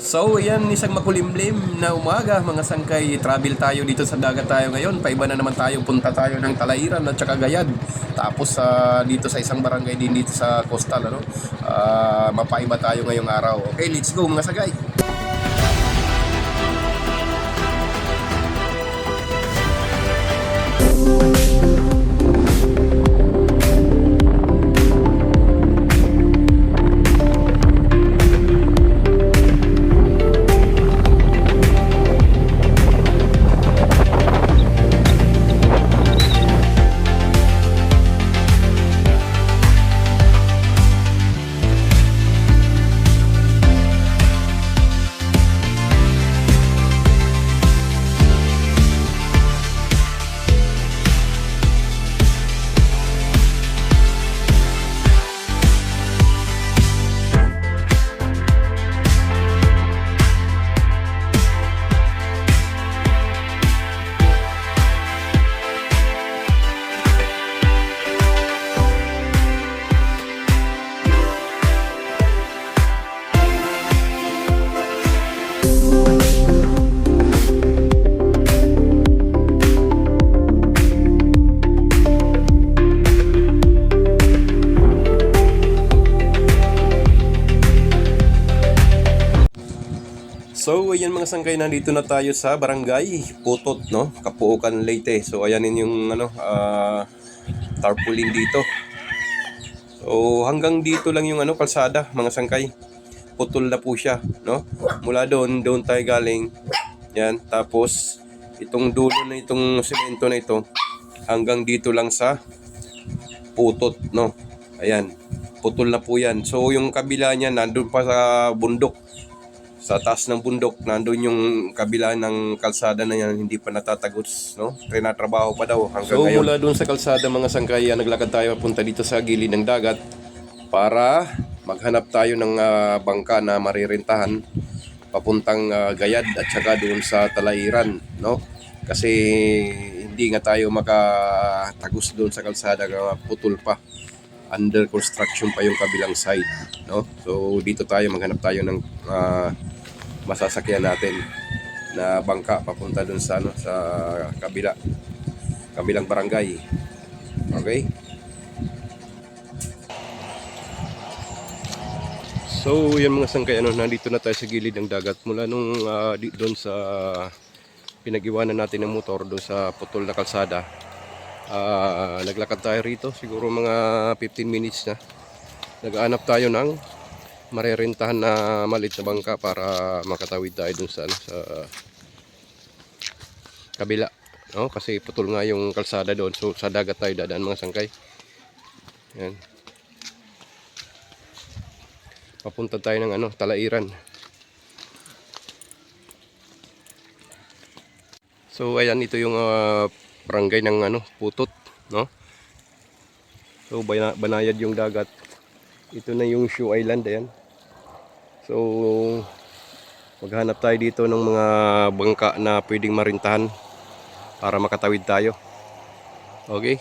So, yan isang makulimlim na umaga mga sangkay. Travel tayo dito sa dagat tayo ngayon. Paiba na naman tayo. Punta tayo ng Talairan at saka Gayad. Tapos dito sa isang barangay din dito sa coastal. Mapaiba tayo ngayong araw. Okay, let's go mga sagay. So, ayan mga sangkay, nandito na tayo sa barangay Putot, no? Kapuukan, Leyte. So, ayan yung tarpaulin dito. So, hanggang dito lang yung kalsada, mga sangkay. Putol na po siya, no? Mula doon tayo galing. Yan, tapos itong dulo na itong semento na ito hanggang dito lang sa Putot, no? Ayan, putol na po yan. So, yung kabila niya nandun pa sa bundok. Sa taas ng bundok, nandun yung kabila ng kalsada na yan, hindi pa natatagos, no? Trinatrabaho pa daw hanggang ngayon. So, mula doon sa kalsada mga sangkay, naglakad tayo punta dito sa gilid ng dagat para maghanap tayo ng bangka na marirentahan papuntang Gayad at saka doon sa Talairan, no? Kasi hindi nga tayo makatagos doon sa kalsada, putol pa. Under construction pa yung kabilang side, no? So, dito tayo maghanap tayo ng masasakyan natin na bangka papunta dun sa sa kabilang barangay. Okay? So, yan mga sangkay, nandito na tayo sa gilid ng dagat mula nung doon sa pinag-iwanan natin ng motor doon sa putol na kalsada. Naglakad tayo rito siguro mga 15 minutes na. Nag-aanap tayo ng marerentahan na maliit na bangka para makatawid tayo dun sa kabila, no? Kasi putol nga yung kalsada doon, so sa dagat tayo dadaan mga sangkay. Yan, papunta tayo ng Talairan. So ayan, ito yung barangay ng Putot, no? So banayad yung dagat. Ito na yung Shoe Island, ayan. So, maghanap tayo dito ng mga bangka na pwedeng marintahan para makatawid tayo. Okay?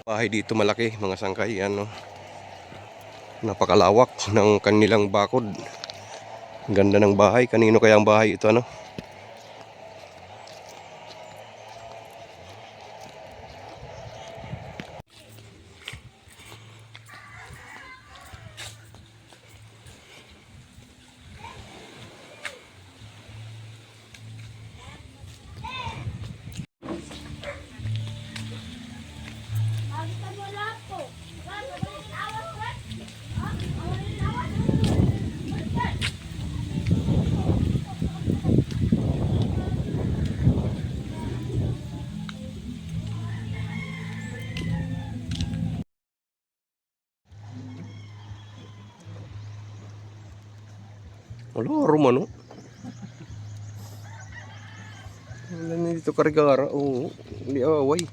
Bahay dito malaki, mga sangkay, yan, no? Napakalawak ng kanilang bakod. Ganda ng bahay. Kanino kaya ang bahay ito, ano? Wala, Romano. Wala na dito karigara. Oo, hindi away.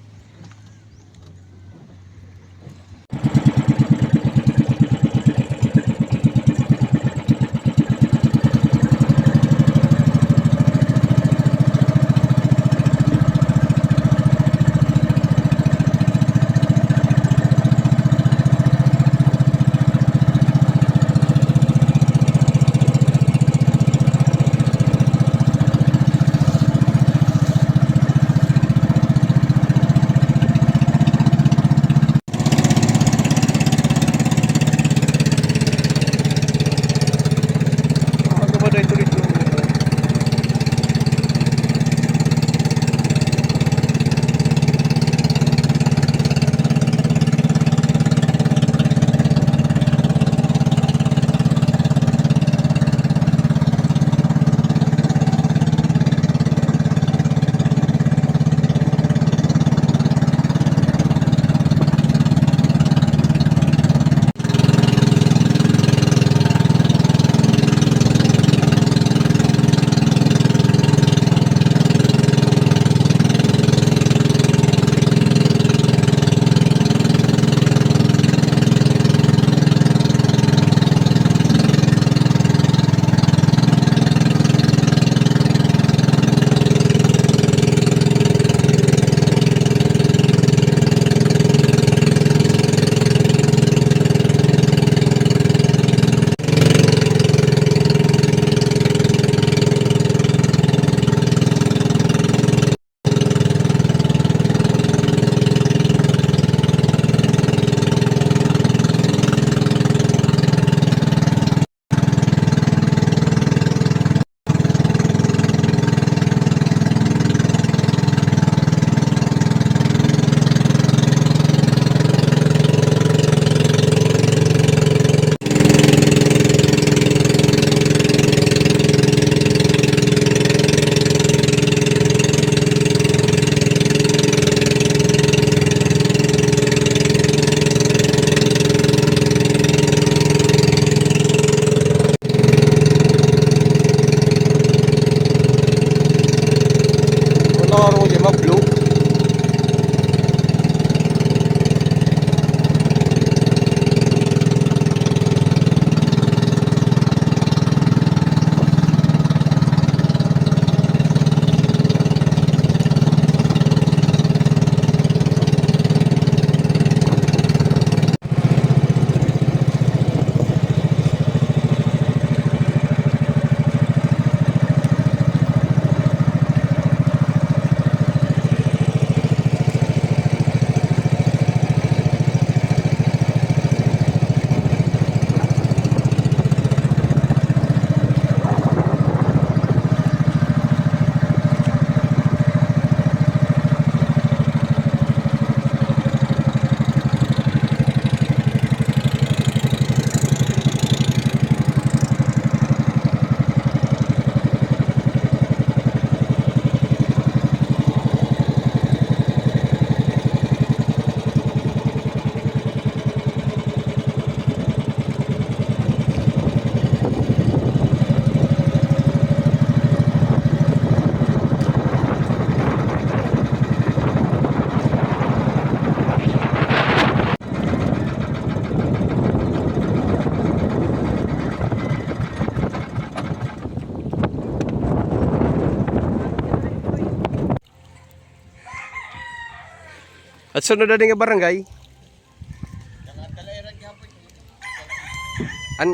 At sunod na din nga barangay.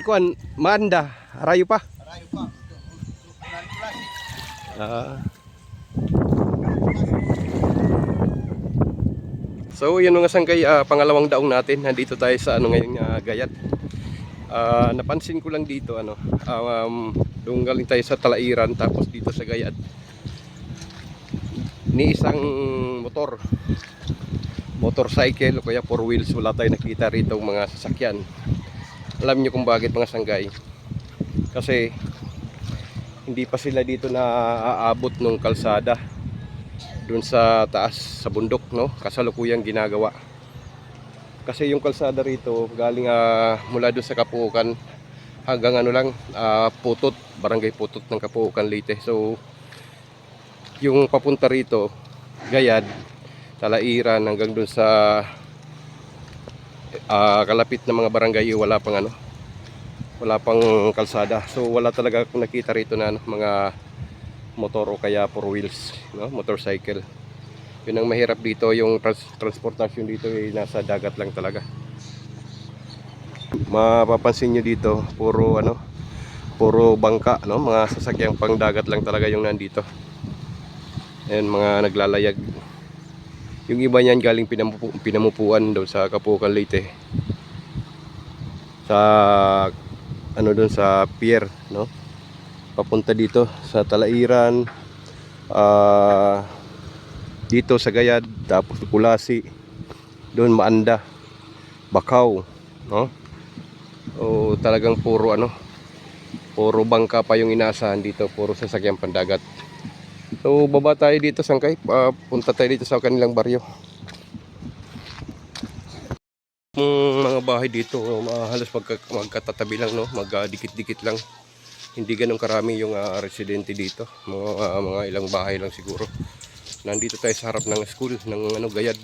Kuan Manda, Rayo pa. Ah. So yun mga sangkay, pangalawang daong natin. Nandito tayo sa ngayon Gayat. Napansin ko lang dito doon galing tayo sa Talairan tapos dito sa Gayat. Ni isang motorcycle o kaya 4 wheels, wala tayong nakita rito mga sasakyan. Alam niyo kung bakit mga sanggay? Kasi hindi pa sila dito na aabot ng kalsada dun sa taas sa bundok, no? Kasalukuyang ginagawa. Kasi yung kalsada rito galing mula dun sa Kapuukan hanggang Putot, barangay Putot ng Kapuukan, Leyte. So yung papunta rito Gayad, Talairan hanggang dun sa kalapit na mga barangay, wala pang kalsada. So wala talaga akong nakita rito na mga motor o kaya 4 wheels, no? Motorcycle. Yun ang mahirap dito, yung transportasyon dito ay nasa dagat lang talaga. Mapapansin nyo dito, puro bangka, no? Mga sasakyang pang dagat lang talaga yung nandito. Ayan, mga naglalayag. Yung iba niyan galing pinamupuan doon sa Kapuukan, Leyte. Sa doon sa pier, no? Papunta dito sa Talairan, dito sa Gayad, tapos Kulasi, doon Maanda, Bakaw, no? O talagang puro bangka pa yung inaasahan dito, puro sasakyang pandagat. So baba tayo dito sangkay, punta tayo dito sa kanilang baryo. Mga bahay dito halos magkatatabi lang, no? Magdikit-dikit lang. Hindi ganun karami yung residente dito. Mga ilang bahay lang siguro. Nandito tayo sa harap ng school ng Gayad.